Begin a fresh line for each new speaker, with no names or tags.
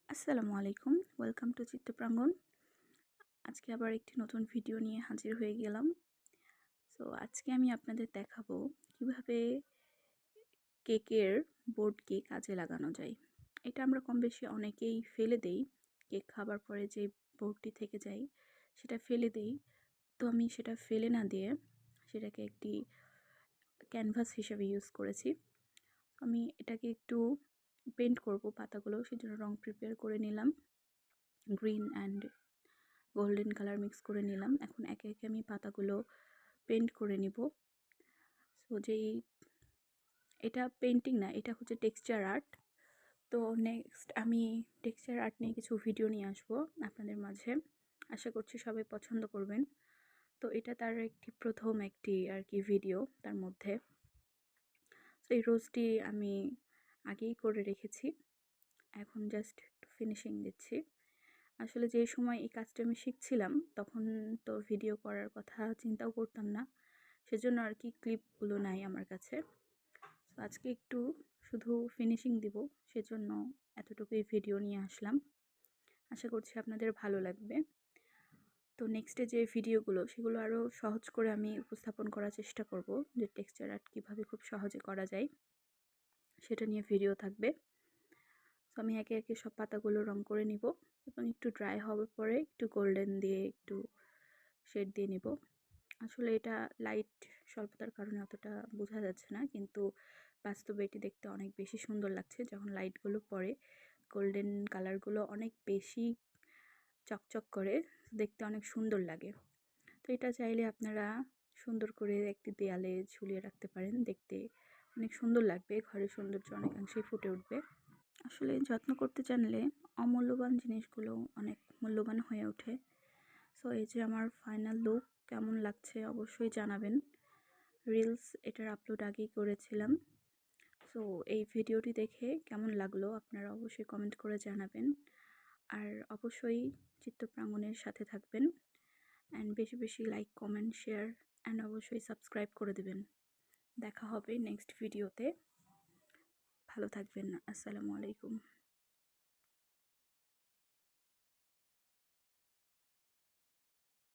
আসসালামু আলাইকুম, welcome to চিত্তপ্রাঙ্গণ। আজকে আবার একটি নতুন ভিডিও নিয়ে হাজির হয়ে গেলাম। আজকে আমি আপনাদের দেখাবো কিভাবে কেকের বোর্ডকে কাজে লাগানো যায়। এটা আমরা কম বেশি অনেকেই ফেলে দেই। কেক খাবার পরে যে বোর্ডটি থেকে যায় সেটা ফেলে দেই। তো আমি সেটা ফেলে না দিয়ে সেটাকে একটি ক্যানভাস হিসেবে ইউজ করেছি। আমি এটাকে একটু পেইন্ট করব পাতাগুলো, সেজন্য রং প্রিপেয়ার করে নিলাম। Green and golden colour mix করে নিলাম। এখন একে একে আমি পাতাগুলো পেইন্ট করে নিব। এটা পেইন্টিং না, এটা হচ্ছে টেক্সচার আর্ট। তো নেক্সট আমি টেক্সচার আর্ট নিয়ে কিছু ভিডিও নিয়ে আসবো আপনাদের মাঝে। আশা করছি সবাই পছন্দ করবেন। তো এটা তার প্রথম একটি আর কি ভিডিও তার মধ্যে। তো এই রোজটি আমি আগেই করে রেখেছি, এখন জাস্ট ফিনিশিং দিচ্ছি। আসলে যে সময় এই কাজটা আমি শিখছিলাম তখন তো ভিডিও করার কথা চিন্তাও করতাম না, সেজন্য আর কি ক্লিপগুলো নাই আমার কাছে। আজকে একটু শুধু ফিনিশিং দিব, সেজন্য এতটুকুই ভিডিও নিয়ে আসলাম। আশা করছি আপনাদের ভালো লাগবে। তো নেক্সটে যে ভিডিওগুলো সেগুলো আরও সহজ করে আমি উপস্থাপন করার চেষ্টা করব, যে টেক্সচার আর্ট কীভাবে খুব সহজে করা যায় সেটা নিয়ে ভিডিও থাকবে। তো আমি একে একে সব পাতাগুলো রং করে নিব এবং একটু ড্রাই হওয়ার পরে একটু গোল্ডেন দিয়ে একটু শেড দিয়ে নিব। আসলে এটা লাইট স্বল্পতার কারণে অতটা বোঝা যাচ্ছে না, কিন্তু বাস্তবে এটি দেখতে অনেক বেশি সুন্দর লাগছে। যখন লাইটগুলো পড়ে গোল্ডেন কালারগুলো অনেক বেশি চকচক করে, দেখতে অনেক সুন্দর লাগে। তো এটা চাইলে আপনারা সুন্দর করে একটি দেয়ালে ঝুলিয়ে রাখতে পারেন, দেখতে অনেক সুন্দর লাগবে, ঘরের সৌন্দর্য অনেকাংশেই ফুটে উঠবে। আসলে যত্ন করতে জানলে অমূল্যবান জিনিসগুলো অনেক মূল্যবান হয়ে ওঠে। এই যে আমার ফাইনাল লুক কেমন লাগছে অবশ্যই জানাবেন। রিলস এটার আপলোড আগেই করেছিলাম। এই ভিডিওটি দেখে কেমন লাগলো আপনারা অবশ্যই কমেন্ট করে জানাবেন। আর অবশ্যই চিত্তপ্রাঙ্গণের সাথে থাকবেন, অ্যান্ড বেশি বেশি লাইক, কমেন্ট, শেয়ার অ্যান্ড অবশ্যই সাবস্ক্রাইব করে দেবেন। দেখা হবে নেক্সট ভিডিওতে। ভালো থাকবেন। আসসালামু আলাইকুম।